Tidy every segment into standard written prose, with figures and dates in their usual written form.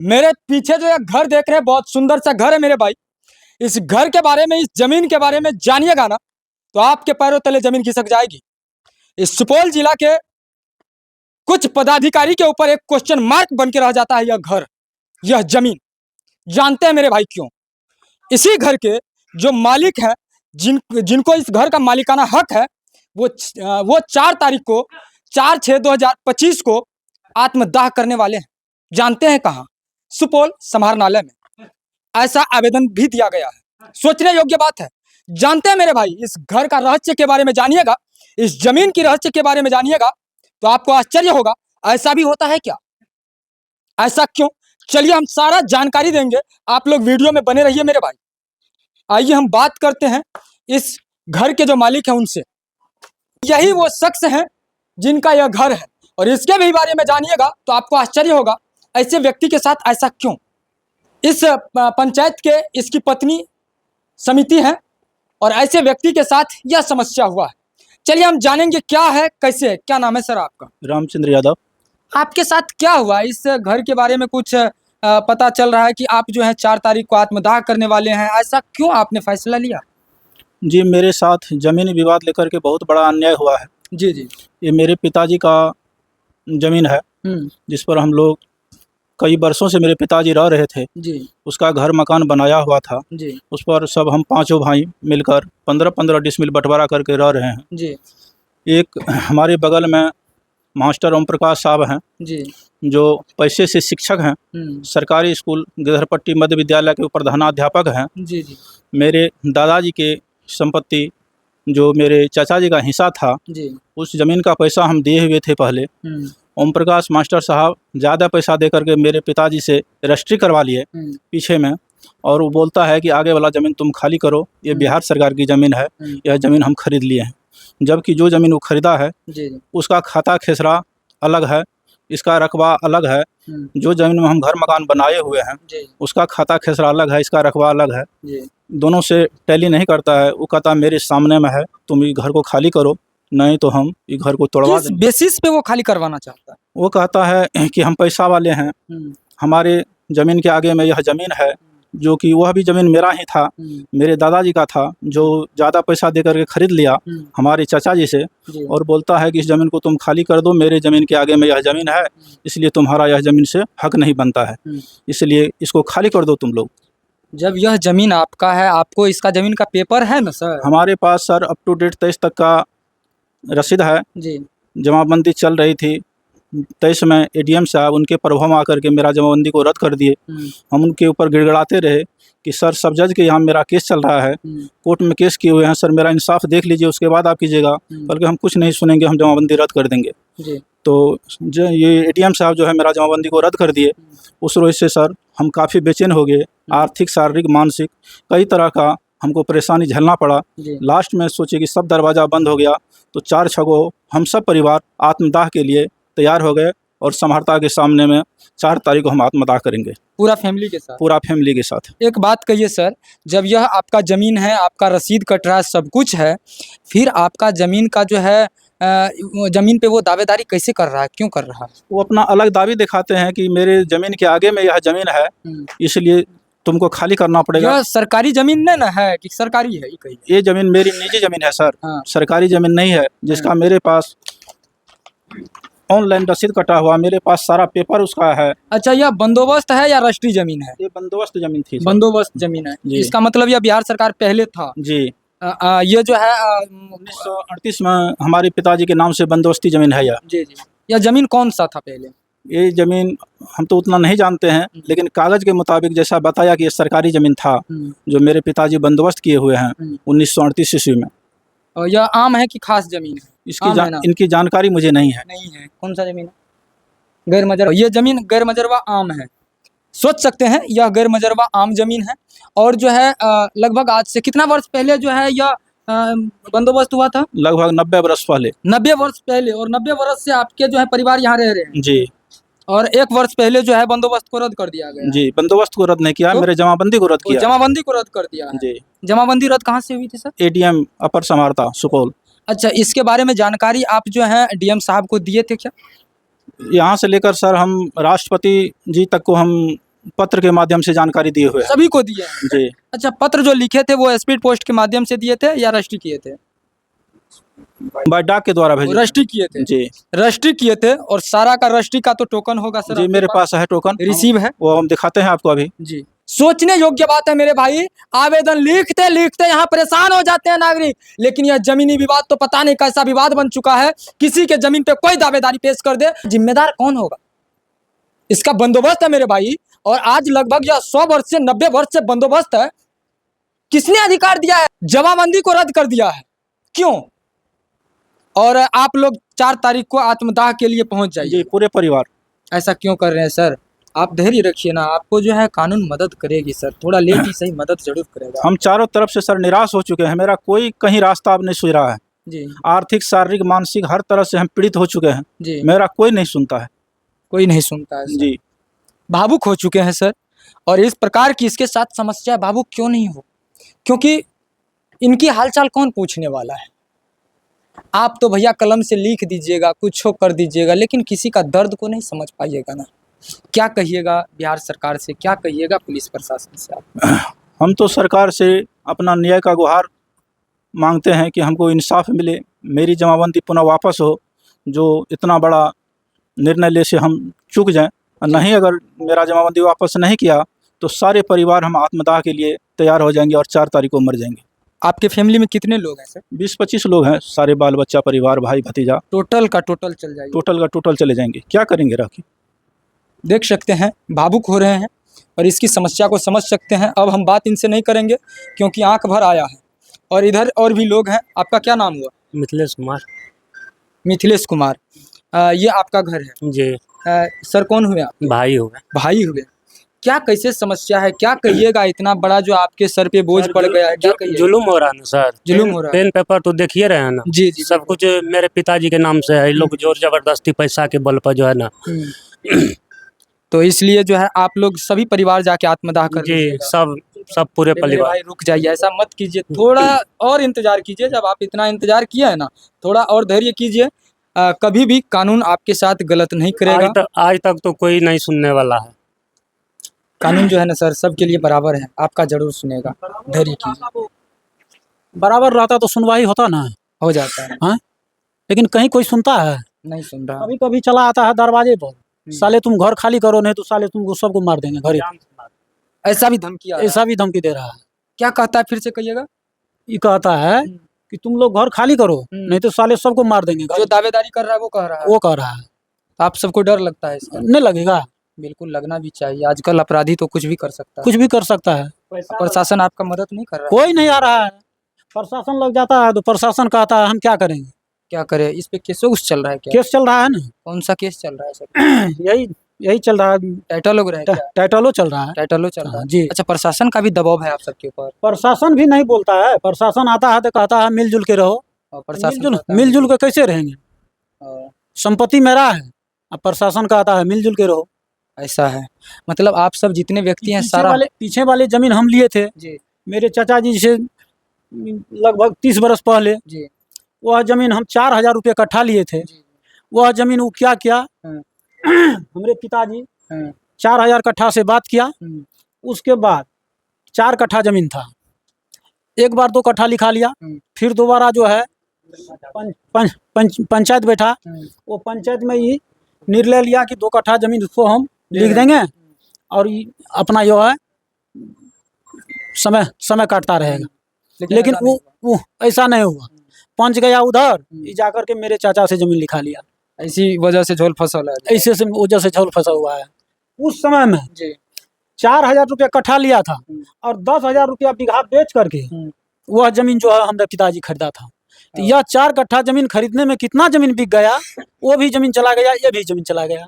मेरे पीछे जो एक घर देख रहे हैं, बहुत सुंदर सा घर है मेरे भाई। इस घर के बारे में, इस जमीन के बारे में जानिएगा ना, तो आपके पैरों तले जमीन खिसक जाएगी। इस सुपौल जिला के कुछ पदाधिकारी के ऊपर एक क्वेश्चन मार्क बन के रह जाता है यह घर, यह जमीन। जानते हैं मेरे भाई क्यों? इसी घर के जो मालिक हैं, जिनको इस घर का मालिकाना हक है, वो 4 तारीख को 4/6/2025 को आत्मदाह करने वाले हैं। जानते हैं कहाँ? सुपौल समाहरणालय में। ऐसा आवेदन भी दिया गया है। सोचने योग्य बात है। जानते हैं मेरे भाई, इस घर का रहस्य के बारे में जानिएगा, इस जमीन की रहस्य के बारे में जानिएगा, तो आपको आश्चर्य होगा। ऐसा भी होता है क्या? ऐसा क्यों? चलिए हम सारा जानकारी देंगे, आप लोग वीडियो में बने रहिए मेरे भाई। आइए हम बात करते हैं इस घर के जो मालिक हैं उनसे। यही वो शख्स हैं जिनका यह घर है, और इसके भी बारे में जानिएगा तो आपको आश्चर्य होगा, ऐसे व्यक्ति के साथ ऐसा क्यों। इस पंचायत के इसकी पत्नी समिति है, और ऐसे व्यक्ति के साथ यह समस्या हुआ है। चलिए हम जानेंगे क्या है, कैसे है। क्या नाम है सर आपका? रामचंद्र यादव। आपके साथ क्या हुआ? इस घर के बारे में कुछ पता चल रहा है कि आप जो है 4 तारीख को आत्मदाह करने वाले हैं। ऐसा क्यों आपने फैसला लिया? जी, मेरे साथ ज़मीनी विवाद लेकर के बहुत बड़ा अन्याय हुआ है। जी जी। ये मेरे पिताजी का ज़मीन है, जिस पर हम लोग कई वर्षों से मेरे पिताजी रह रहे थे। जी उसका घर मकान बनाया हुआ था। जी उस पर सब हम पाँचों भाई मिलकर 15-15 डिसमिल बंटवारा करके रह रहे हैं। जी एक हमारे बगल में मास्टर ओम प्रकाश साहब हैं, जी, जो पैसे से शिक्षक हैं, सरकारी स्कूल गिरधरपट्टी मध्य विद्यालय के प्रधानाध्यापक हैं। जी जी मेरे दादाजी के संपत्ति, जो मेरे चाचा जी का हिस्सा था, जी, उस ज़मीन का पैसा हम दिए हुए थे पहले। ओम प्रकाश मास्टर साहब ज़्यादा पैसा दे करके मेरे पिताजी से रजिस्ट्री करवा लिए पीछे में, और वो बोलता है कि आगे वाला ज़मीन तुम खाली करो, ये बिहार सरकार की ज़मीन है, यह ज़मीन हम खरीद लिए हैं। जबकि जो ज़मीन वो खरीदा है उसका खाता खेसरा अलग है, इसका रकबा अलग है। जो ज़मीन में हम घर मकान बनाए हुए हैं उसका खाता खेसरा अलग है, इसका रकबा अलग है। दोनों से टैली नहीं करता है। वो कहता मेरे सामने में है, तुम इस घर को खाली करो, नहीं तो हम इस घर को तोड़वा देंगे। किस बेसिस पे वो खाली करवाना चाहता है? वो कहता है कि हम पैसा वाले हैं, हमारे ज़मीन के आगे में यह ज़मीन है, जो कि वह भी ज़मीन मेरा ही था, मेरे दादाजी का था, जो ज़्यादा पैसा दे करके खरीद लिया हमारे चाचा जी से, और बोलता है कि इस ज़मीन को तुम खाली कर दो, मेरे ज़मीन के आगे में यह ज़मीन है, इसलिए तुम्हारा यह ज़मीन से हक नहीं बनता है, इसलिए इसको खाली कर दो तुम लोग। जब यह ज़मीन आपका है, आपको इसका ज़मीन का पेपर है ना सर? हमारे पास सर अप टू डेट 23 तक का रसीद है जी। जमाबंदी चल रही थी, 23 में एडीएम साहब उनके प्रभाव में आकर के मेरा जमाबंदी को रद्द कर दिए। हम उनके ऊपर गिड़गिड़ाते रहे कि सर सब जज के यहाँ मेरा केस चल रहा है, कोर्ट में केस किए हुए हैं, सर मेरा इंसाफ देख लीजिए, उसके बाद आप कीजिएगा। बल्कि हम कुछ नहीं सुनेंगे, हम जमाबंदी रद्द कर देंगे जी। तो जो ये एडीएम साहब जो है मेरा जमाबंदी को रद्द कर दिए, उस रोज से सर हम काफ़ी बेचैन हो गए। आर्थिक, शारीरिक, मानसिक कई तरह का हमको परेशानी झेलना पड़ा। लास्ट में सोचे कि सब दरवाज़ा बंद हो गया, तो 4 को हम सब परिवार आत्मदाह के लिए तैयार हो गए, और समहर्ता के सामने में 4 तारीख को हम आत्मदाह करेंगे, पूरा फैमिली के साथ। पूरा फैमिली के साथ। एक बात कहिए सर, जब यह आपका ज़मीन है, आपका रसीद कट रहा है, सब कुछ है, फिर आपका ज़मीन का जो है ज़मीन पे वो दावेदारी कैसे कर रहा है, क्यों कर रहा है? वो अपना अलग दावे दिखाते हैं कि मेरे ज़मीन के आगे में यह ज़मीन है, इसलिए तुमको खाली करना पड़ेगा। यह सरकारी ज़मीन नहीं ना है कि सरकारी है? ये ज़मीन मेरी निजी ज़मीन है सर। हाँ। सरकारी ज़मीन नहीं है, जिसका मेरे पास ऑनलाइन रसीद कटा हुआ, मेरे पास सारा पेपर उसका है। अच्छा, यह बंदोबस्त है या राष्ट्रीय ज़मीन है? ये बंदोबस्त ज़मीन थी। बंदोबस्त ज़मीन है, इसका मतलब यह बिहार सरकार पहले था जी। ये जो है 1938 में हमारे पिताजी के नाम से बंदोबस्ती ज़मीन है यह जी। यह ज़मीन कौन सा था पहले? ये ज़मीन हम तो उतना नहीं जानते हैं, लेकिन कागज़ के मुताबिक जैसा बताया कि ये सरकारी ज़मीन था, जो मेरे पिताजी बंदोबस्त किए हुए हैं 1938 ईस्वी में। और यह आम है कि खास ज़मीन है? इनकी जानकारी मुझे नहीं है। कौन सा ज़मीन है? गैर मजरवा। ये ज़मीन गैर मजरवा आम है। सोच सकते हैं यह गैर मजरवा आम ज़मीन है, और जो है लगभग आज से कितना वर्ष पहले जो है यह बंदोबस्त हुआ था? लगभग 90 वर्ष पहले। 90 वर्ष पहले, और 90 वर्ष से आपके जो है परिवार यहाँ रह रहे हैं जी। और 1 वर्ष पहले जो है बंदोबस्त को रद्द कर दिया गया जी। बंदोबस्त को रद्द नहीं किया, तो? मेरे जमाबंदी को रद्द किया। जमाबंदी को रद्द कर दिया जी। जमाबंदी रद्द कहाँ से हुई थी सर? एडीएम अपर समहर्ता सुपौल। अच्छा, इसके बारे में जानकारी आप जो है डीएम साहब को दिए थे क्या? यहाँ से लेकर सर हम राष्ट्रपति जी तक को हम पत्र के माध्यम से जानकारी दिए हुए हैं। सभी को दिए हैं? जी। अच्छा, पत्र जो लिखे थे वो स्पीड पोस्ट के माध्यम से दिए थे या रजिस्ट्री किए थे? बाय डाक के द्वारा भेजे। रजिस्ट्री किए थे? जी। रजिस्ट्री किए थे, और सारा का रजिस्ट्री का तो टोकन होगा सर? जी, मेरे पास है टोकन, रिसीव है, वो हम दिखाते हैं आपको अभी। जी। सोचने योग्य बात है मेरे भाई, आवेदन लिखते लिखते यहाँ परेशान हो जाते हैं नागरिक, लेकिन यह जमीनी विवाद तो पता नहीं कैसा विवाद बन चुका है। किसी के जमीन पे कोई दावेदारी पेश कर दे, जिम्मेदार कौन होगा? इसका बंदोबस्त है मेरे भाई, और आज लगभग यह 100 वर्ष से 90 वर्ष से बंदोबस्त है। किसने अधिकार दिया है? जमाबंदी को रद्द कर दिया है, क्यों? और आप लोग 4 तारीख को आत्मदाह के लिए पहुंच जाइए। जी, पूरे परिवार। ऐसा क्यों कर रहे हैं सर? आप धैर्य रखिए ना, आपको जो है कानून मदद करेगी सर, थोड़ा लेट ही सही मदद जरूर करेगा। हम चारों तरफ से सर निराश हो चुके हैं, मेरा कोई कहीं रास्ता अब नहीं सुझ रहा है जी। आर्थिक, शारीरिक, मानसिक हर तरह से हम पीड़ित हो चुके हैं जी। मेरा कोई नहीं सुनता है। कोई नहीं सुनता है जी। भावुक हो चुके हैं सर, और इस प्रकार की इसके साथ समस्या भावुक क्यों नहीं हो, क्योंकि इनकी हालचाल कौन पूछने वाला है? आप तो भैया कलम से लिख दीजिएगा, कुछ कर दीजिएगा, लेकिन किसी का दर्द को नहीं समझ पाइएगा ना। क्या कहिएगा बिहार सरकार से, क्या कहिएगा पुलिस प्रशासन से आप? हम तो सरकार से अपना न्याय का गुहार मांगते हैं कि हमको इंसाफ मिले, मेरी जमाबंदी पुनः वापस हो। जो इतना बड़ा निर्णय ले से हम चूक जाएं, और नहीं अगर मेरा जमाबंदी वापस नहीं किया तो सारे परिवार हम आत्मदाह के लिए तैयार हो जाएंगे और 4 तारीख को मर जाएंगे। आपके फैमिली में कितने लोग हैं सर? 20-25 लोग हैं, सारे बाल बच्चा, परिवार, भाई भतीजा, टोटल का टोटल चल जाएगा? टोटल का टोटल चले जाएंगे। क्या करेंगे रह के? देख सकते हैं भावुक हो रहे हैं और इसकी समस्या को समझ सकते हैं। अब हम बात इनसे नहीं करेंगे क्योंकि आंख भर आया है, और इधर और भी लोग हैं। आपका क्या नाम हुआ? मिथिलेश कुमार। मिथिलेश कुमार, ये आपका घर है? जी। सर कौन हुए आप? भाई हुए। भाई हुए। क्या कैसे समस्या है, क्या कहिएगा? इतना बड़ा जो आपके सर पे बोझ पड़ गया है, क्या कहिएगा? जुलूम हो रहा है ना सर, जुलूम हो रहा है। पेन पेपर तो देखिए रहे हैं ना। जी जी, सब कुछ मेरे पिताजी के नाम से है, लोग जोर जबरदस्ती पैसा के बल पर जो है ना। तो इसलिए जो है आप लोग सभी परिवार जाके आत्मदाह कर जी, लीजिएगा। सब पूरे मेरे परिवार। भाई रुक जाइए, ऐसा मत कीजिए, थोड़ा और इंतजार कीजिए। जब आप इतना इंतजार किया है ना, थोड़ा और धैर्य कीजिए। कभी भी कानून आपके साथ गलत नहीं करेगा। आज तक तो कोई नहीं सुनने वाला है। कानून जो है ना सर सबके लिए बराबर है, आपका जरूर सुनेगा, धैर्य कीजिए। बराबर रहता तो सुनवाई होता ना, हो जाता है। हाँ, लेकिन कहीं कोई सुनता है? नहीं सुन रहा। कभी कभी चला आता है दरवाजे पर, साले तुम घर खाली करो, नहीं तो साले तुमको सबको मार देंगे घर। ऐसा भी धमकी आ रहा है? ऐसा भी धमकी दे रहा है। क्या कहता है, फिर से कहिएगा? ये कहता है कि तुम लोग घर खाली करो, नहीं तो साले सबको मार देंगे। जो दावेदारी कर रहा है वो कह रहा है? वो कह रहा है। आप सबको डर लगता है इसका? नहीं लगेगा? बिल्कुल लगना भी चाहिए। आजकल अपराधी तो कुछ भी कर सकता है। कुछ भी कर सकता है। प्रशासन आपका मदद नहीं कर रहा है? कोई नहीं आ रहा है। प्रशासन लग जाता है तो प्रशासन कहता है हम क्या करेंगे। क्या करे? इस पे केस चल रहा है क्या? केस चल रहा है ना। कौन सा केस चल रहा है सर? यही चल रहा है। टाइटल हो रहा है क्या? टाइटलो चल रहा है। टाइटलो चल रहा है जी। अच्छा, प्रशासन का भी दबाव है आप सबके ऊपर? प्रशासन भी नहीं बोलता है। प्रशासन आता है तो कहता है मिलजुल के रहो। और प्रशासन मिलजुल के कैसे रहेंगे? संपत्ति मेरा है, अब प्रशासन कहता है मिलजुल के रहो। ऐसा है? मतलब आप सब जितने व्यक्ति हैं सारा पीछे वाले जमीन हम लिए थे जी। मेरे चाचा जी से लगभग 30 बरस पहले जी। वह जमीन हम 4000 रुपये कट्ठा लिए थे। वह जमीन वो क्या किया, हमारे पिताजी 4000 कट्ठा से बात किया। उसके बाद 4 कट्ठा जमीन था, एक बार 2 कट्ठा लिखा लिया, फिर दोबारा जो है पंचायत बैठा, वो पंचायत में ही निर्णय लिया कि 2 कट्ठा जमीन उसको हम लिख देंगे और अपना जो है समय काटता रहेगा। लेकिन वो ऐसा नहीं हुआ। पंच गया उधर, जाकर के मेरे चाचा से जमीन लिखा लिया। इसी वजह से झोल फंसा है। ऐसे से वजह से झोल फंसा हुआ है। उस समय में 4000 रुपया कट्ठा लिया था और 10,000 रुपया बीघा बेच करके वह जमीन जो है हमारे पिताजी खरीदा था। तो यह 4 कट्ठा जमीन खरीदने में कितना जमीन बिक गया, वो भी जमीन चला गया, ये भी जमीन चला गया।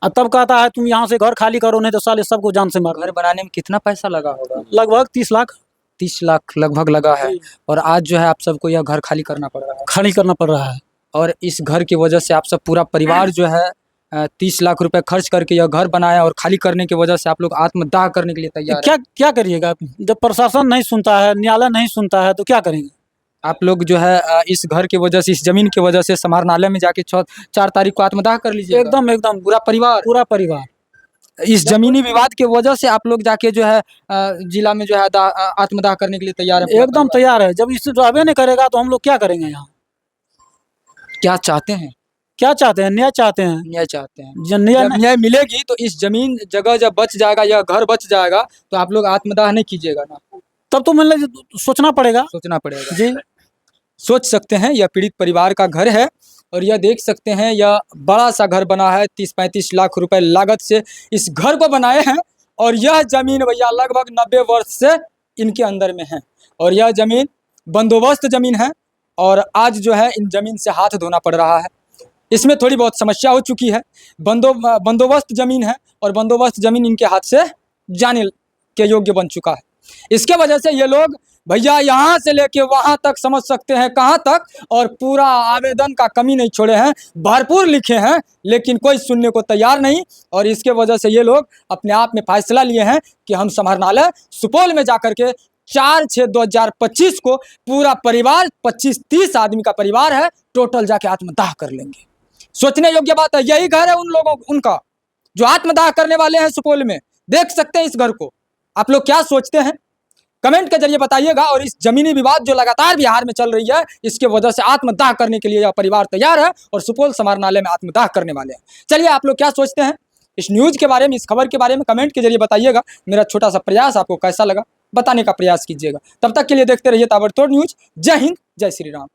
और तब कहता है तुम यहाँ से घर खाली करो, नहीं तो साले सबको जान से मार। घर बनाने में कितना पैसा लगा होगा? लगभग 30 लाख। 30 लाख लगभग लगा है, और आज जो है आप सबको यह घर खाली करना पड़ रहा है। खाली करना पड़ रहा है। और इस घर की वजह से आप सब पूरा परिवार जो है 30 लाख रुपए खर्च करके यह घर बनाया, और खाली करने की वजह से आप लोग आत्मदाह करने के लिए तैयार हैं। क्या करिएगा? जब प्रशासन नहीं सुनता है, न्यायालय नहीं सुनता है, तो क्या करेंगे? आप लोग जो है इस घर की वजह से, इस जमीन की वजह से समाहरणालय में जाके 4 तारीख को आत्मदाह कर लीजिए। एकदम पूरा परिवार। पूरा परिवार। इस जमीनी विवाद के वजह से आप लोग जाके जो है जिला में जो है आत्मदाह करने के लिए तैयार है? एकदम तैयार है। जब इस रहबे नहीं करेगा तो हम लोग क्या करेंगे यहाँ? क्या चाहते हैं? क्या चाहते हैं? न्याय चाहते हैं। न्याय चाहते हैं। जब न्याय जब न्याय मिलेगी तो इस जमीन जगह जब बच जाएगा या घर बच जाएगा तो आप लोग आत्मदाह नहीं कीजिएगा ना? तब तो मतलब सोचना पड़ेगा। सोचना पड़ेगा जी। सोच सकते हैं, यह पीड़ित परिवार का घर है और यह देख सकते हैं यह बड़ा सा घर बना है। 30-35 लाख रुपए लागत से इस घर को बनाए हैं और यह जमीन भैया लगभग 90 वर्ष से इनके अंदर में है और यह जमीन बंदोबस्त जमीन है और आज जो है इन जमीन से हाथ धोना पड़ रहा है। इसमें थोड़ी बहुत समस्या हो चुकी है। बंदोबस्त जमीन है और बंदोबस्त जमीन इनके हाथ से जाने के योग्य बन चुका है। इसके वजह से ये लोग भैया यहाँ से लेके वहाँ तक समझ सकते हैं कहाँ तक, और पूरा आवेदन का कमी नहीं छोड़े हैं, भरपूर लिखे हैं, लेकिन कोई सुनने को तैयार नहीं। और इसके वजह से ये लोग अपने आप में फैसला लिए हैं कि हम समाहरणालय सुपौल में जाकर के 4/6/2025 को पूरा परिवार 25-30 आदमी का परिवार है, टोटल जाके आत्मदाह कर लेंगे। सोचने योग्य बात है। यही घर है उन लोगों उनका जो आत्मदाह करने वाले हैं सुपौल में। देख सकते हैं इस घर को। आप लोग क्या सोचते हैं कमेंट के जरिए बताइएगा। और इस जमीनी विवाद जो लगातार बिहार में चल रही है इसके वजह से आत्मदाह करने के लिए यह परिवार तैयार है और सुपौल समाहरणालय में आत्मदाह करने वाले हैं। चलिए आप लोग क्या सोचते हैं इस न्यूज के बारे में, इस खबर के बारे में कमेंट के जरिए बताइएगा। मेरा छोटा सा प्रयास आपको कैसा लगा बताने का प्रयास कीजिएगा। तब तक के लिए देखते रहिए ताबड़तोड़ न्यूज। जय हिंद, जय श्री राम।